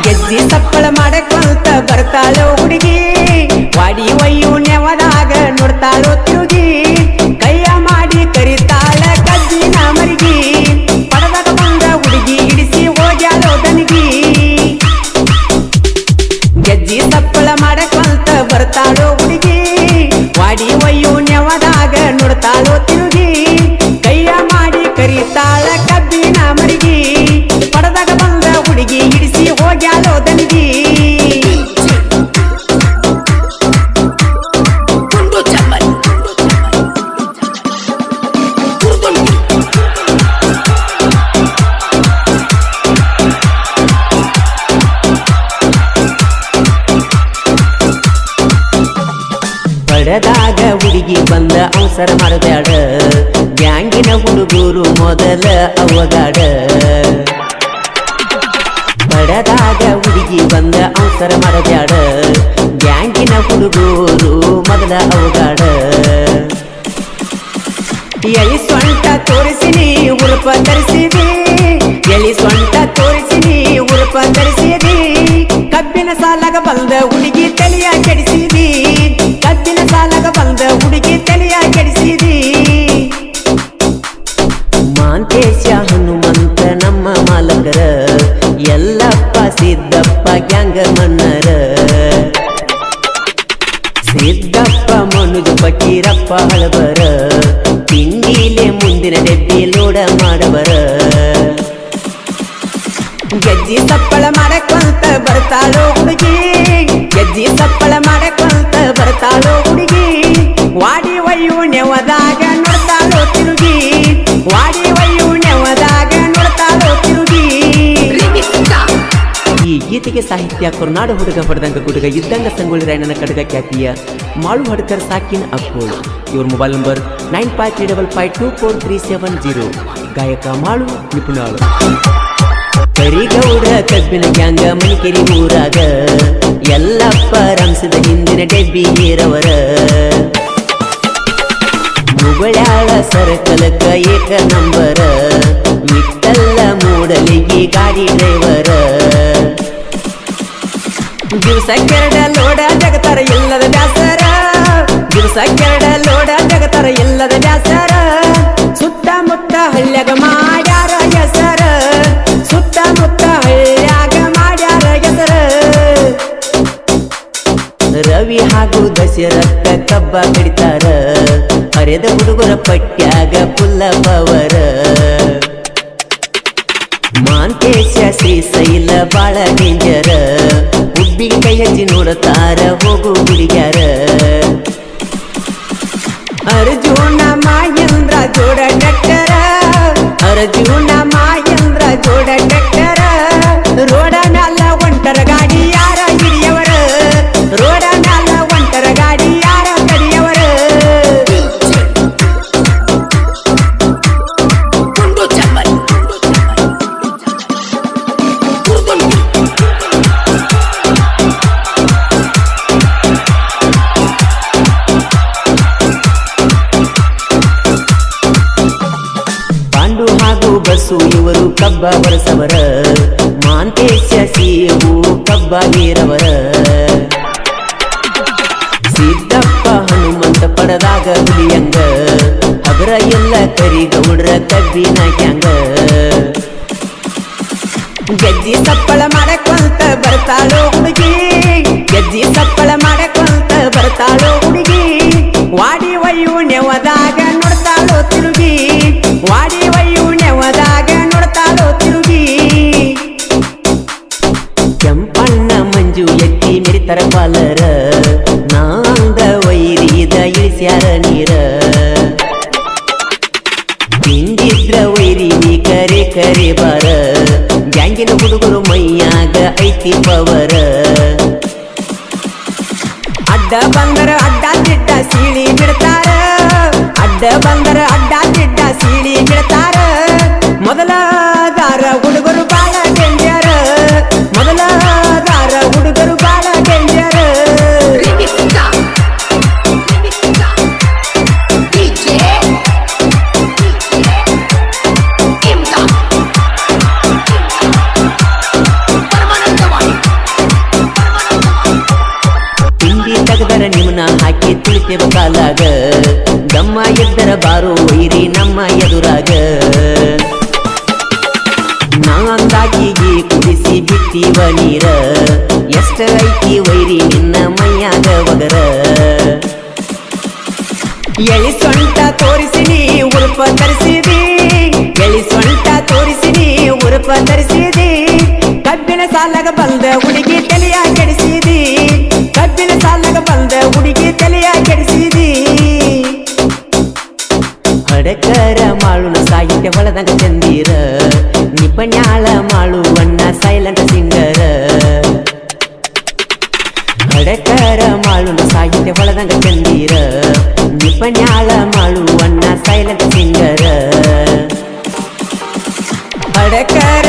ಗೆಜ್ಜಿ ಸಪ್ಪಳ ಮಾಡಕೊಂತ ಬರ್ತಾಳೋ ಹುಡುಗಿ ವಾಡಿ ಒಯ್ಯು ನೆವದಾಗ ನೋಡ್ತಾಳೋ ತಿರುಗಿ ಕೈಯ ಮಾಡಿ ಕರಿತಾಳ ಕಜ್ಜಿನ ಮರಿಗಿ ಪಡದಾಗ ಬಂದ ಹುಡುಗಿ ಹಿಡಿಸಿ ಹೋಗ್ಯಾಳೋ ದನಿಗಿ ಗೆಜ್ಜಿ ಸಪ್ಪಳ ಮಾಡಕೊಂತ ಬರ್ತಾಳೋ ಹುಡುಗಿ ವಾಡಿ ಒಯ್ಯು ನೆವದಾಗ ನೋಡ್ತಾಳೋ ತಿರುಗಿ ಕೈಯ ಮಾಡಿ ಕರಿತಾಳ ಕಬ್ಬಿನ ಮರಿಗಿ ಪಡದಾಗ ಬಂದ ಹುಡುಗಿ ಹಿಡಿಸಿ ಹೋಗ್ಯಾಳೋ ದನಿಗಿ ಪಡದಾಗ ಹುಡುಗಿ ಬಂದ ಅವಸರ ಮಾಡಬೇಡ ಗ್ಯಾಂಗಿನ ಹುಡುಗರು ಮೊದಲ ಅವಗಾಡ ಪಡದಾಗ ಹುಡುಗಿ ಬಂದ ಅವಸರ ಮಾಡಬೇಡ ಗ್ಯಾಂಗಿನ ಹುಡುಗರು ಮೊದಲ ಅವಗಾಡ ಎಳಿ ಸ್ವಂಟ ತೋರಿಸಿನಿ ಉರುಪ ತರಿಸಿದಿ ಎಳಿ ಸ್ವಂಟ ತೋರಿಸಿನಿ ಉರುಪ ತರಿಸಿದಿ ಕಬ್ಬಿನ ಸಾಲಾಗ ಬಂದ ಹುಡುಗಿ ತಲೆಯ ಕೆಡಿಸಿದಿ ಕಬ್ಬಿನ ಸಾಲಾಗ ಬಂದ ಹುಡುಗಿ ತಲೆಯ ಕೆಡಿಸಿದಿ ಮಾಂತೇಶ ಹನುಮಂತ ನಮ್ಮ ಮಾಲಕರ ಎಲ್ಲಪ್ಪ ಸಿದ್ದಪ್ಪ ಗ್ಯಾಂಗ ಮನ್ನರ ಸಿದ್ದಪ್ಪ ಮನುಜ ಫಕೀರಪ್ಪ ಹಳಬರ ತಿಂಡಿಲೆ ಮುಂದಿನ ಡೆಬ್ಬಿ ಲೋಡ ಮಾಡಬರ ಗೆಜ್ಜಿ ಸಪ್ಪಳ ಮಾಡಕೊಂತ ಬರ್ತಾಳೋ ಹುಡುಗಿ ಗೆಜ್ಜಿ ಸಪ್ಪಳ ಮಾಡಕೊಂತ ಬರ್ತಾಳೋ ಹುಡುಗಿ ವಾಡಿ ಒಯ್ಯು ನೆವದಾಗ ನೋಡ್ತಾಳೋ ತಿರುಗಿ ವಾಡಿ ಒಯ್ಯು ನೆವದಾಗ ನೋಡ್ತಾಳೋ ತಿರುಗಿ ಈ ಗೀತೆಗೆ ಸಾಹಿತ್ಯ ಕರುನಾಡ ಹುಡುಗ ಹೊಡೆದಂಗ ಗುಡುಗ ಇದ್ದಂಗ ಸಂಗೊಳ್ಳಿ ರಾಯಣ್ಣನ ಕಡಗ ಖ್ಯಾತಿಯ ಮಾಳು ಹಡ್ಕರ್ ಸಾಕಿನ್ ಅಕ್ಕೋಳು ಇವ್ರ ಮೊಬೈಲ್ ನಂಬರ್ 9535524370 ಗಾಯಕ ಮಾಳು ನಿಪುಣಾಳು ಕರಿಗೌಡ ಕಬ್ಬಿನ ಗ್ಯಾಂಗ ಮಣಿಕೇರಿ ಊರಾಗ ಎಲ್ಲಪ್ಪ ರಂಸದ ಹಿಂದಿನ ಡೆಬ್ಬಿ ಏರವರ ಮುಗಳಾಳ ಸರಕಲಕ ಏಕ ನಂಬರ ವಿಠಲ್ಲ ಮೂಡಲಿಗಿ ಗಾಡಿ ಡ್ರೈವರ ದಿವಸ ಕೆರಡ ಲೋಡ ಜಗತರ ಇಲ್ಲದ ಬ್ಯಾಸರ ದಿವಸ ಕೆರಡ ಲೋಡ ಜಗತರ ಇಲ್ಲದ ಬ್ಯಾಸರ ಸುತ್ತಮುತ್ತ ಹಳ್ಳ್ಯಾಗ ಮಾಡ್ಯಾರ ಹೆಸರ ಸುತ್ತಮುತ್ತ ಹಳ್ಳ್ಯಾಗ ಮಾಡ್ಯಾರ ಹೆಸರ ರವಿ ಹಾಗೂ ದಶರಥ ಕಬ್ಬ ಕಡಿತಾರ ಹರಿದ ಹುಡುಗರ ಪಟ್ಯಾಗ ಪುಲ್ಲ ಪವರ ಮಾಂತೇಶ ಶ್ರೀಶೈಲ ಬಾಳ ಡೇಂಜರ ಹುಬ್ಬಿಗೆ ಕೈ ಹಚ್ಚಿ ನೋಡತಾರ ಹೋಗು ಹುಡುಗ್ಯಾರ ಅರ್ಜುನ ಮಹೇಂದ್ರ ಜೋಡ ಡಾಕ್ಟರ ಅರ್ಜುನ ಮಹೇಂದ್ರ ಜೋಡ ಡಾಕ್ಟರ ರೋಡ ಮ್ಯಾಲ ಒಂಟರ ಗಾಡಿ ಯಾರ ಹಿಡಿಯವರ ರೋಡ ಮ್ಯಾಲ ಒಂಟರ ಗಾಡಿ ಯಾರ ಕಡಿಯವರ ಪಾಂಡು ಹಾಗೂ ಬಸ್ಸು ಇವರು ಕಬ್ಬ ಬರಸವರ ಮಾಂತೇಶ ಸಿಯು ಕಬ್ಬ ಏರವರ ಸಿದ್ದಪ್ಪ ಹನುಮಂತ ಪಡದಾಗ ಹುಲಿಯಂಗ ಅವರ ಎಲ್ಲ ಕರಿಗೌಡ್ರ ಕಬ್ಬಿನ ಗ್ಯಾಂಗ ಗೆಜ್ಜಿ ಸಪ್ಪಳ ಮಾಡಕೊಂತ ಬರ್ತಾಳೋ ಹುಡುಗಿ ಗೆಜ್ಜಿ ಸಪ್ಪಳ ಮಾಡಕೊಂತ ಬರ್ತಾಳೋ ಹುಡುಗಿ ವಾಡಿ ಒಯ್ಯು ನೆವದಾಗ ನೋಡ್ತಾಳೋ ತಿರುಗಿ ವಾಡಿ ಒಯ್ಯು ನೆವದಾಗ ನೋಡ್ತಾಳೋ ತಿರುಗಿ ಕೆಂಪಣ್ಣ ಮಂಜು ಎತ್ತಿ ಮೆರಿತರ ಪಾಲರ ನಾಂದ ವೈರಿದ ಇಳಿಸ್ಯಾರ ನೀರ ತಿಂದಿದ್ರ ವೈರಿ ನೀ ಕರೆ ಕರೆ ಬಾರ ಗ್ಯಾಂಗಿನ ಹುಡುಗರು ಮೈಯಾಗ ಐತಿ ಪವರ ಅಡ್ಡ ಬಂದರ ಅಡ್ಡ ತಿಡ್ಡ ಸೀಳಿ ಬಿಡ್ತಾರ ಅಡ್ಡ ಬಂದರ ಅಡ್ಡ ತಿಡ್ಡ ಸೀಳಿ ಬಿಡ್ತಾರ ಮೊದಲಾದಾರ ಹುಡುಗರು ಬಾಳ ಡೇಂಜರ ಮೊದಲಾದಾರ ಹುಡುಗರು ಬಾಳ ಡೇಂಜರ ಹಿಡಿತೇವ ಕಾಲಾಗ ದಮ್ಮ ಎದ್ದರ ಬಾರೋ ವೈರಿ ನಮ್ಮ ಎದುರಾಗ ನಾ ಅಂದಾಕಿಗೆ ಕುದಿಸಿ ಬಿಟ್ಟಿವ ನೀರ ಎಷ್ಟ ಐತಿ ವೈರಿ ನಿನ್ನ ಮೈಯಾಗ ಒಗರ ಎಳಿ ಸೊಂಟ ತೋರಿಸಿನಿ ಉರುಪ ತರಿಸಿದಿ ಎಳಿ ಸೊಂಟ ತೋರಿಸಿನಿ ಉರುಪ ತರಿಸಿದಿ ಕಬ್ಬಿನ ಸಾಲಾಗ ಬಂದ ಹುಡುಗಿ ತಲೆಯ ಕೆಡಿಸಿದಿ ಕಬ್ಬಿನ ಸಾಲಾಗ ಬಂದ ಹುಡುಗಿ ತಲೆಯ ಕೆಡಿಸಿದಿ ಹಡಕರ ಮಾಳುನ ಸಾಹಿತ್ಯ ಹೊಳದಂಗ ಚಂದೀರ ನಿಪಣ್ಯಾಳ ಮಾಳುವಣ್ಣ ಸೈಲೆಂಟ್ ಸಿಂಗರ ಹಡಕರ ಮಾಳುನ ಸಾಹಿತ್ಯ ಹೊಳದಂಗ ಚಂದೀರ ನಿಪಣ್ಯಾಳ ಮಾಳುವಣ್ಣ ಸೈಲೆಂಟ್ ಸಿಂಗರ ಹಡಕರ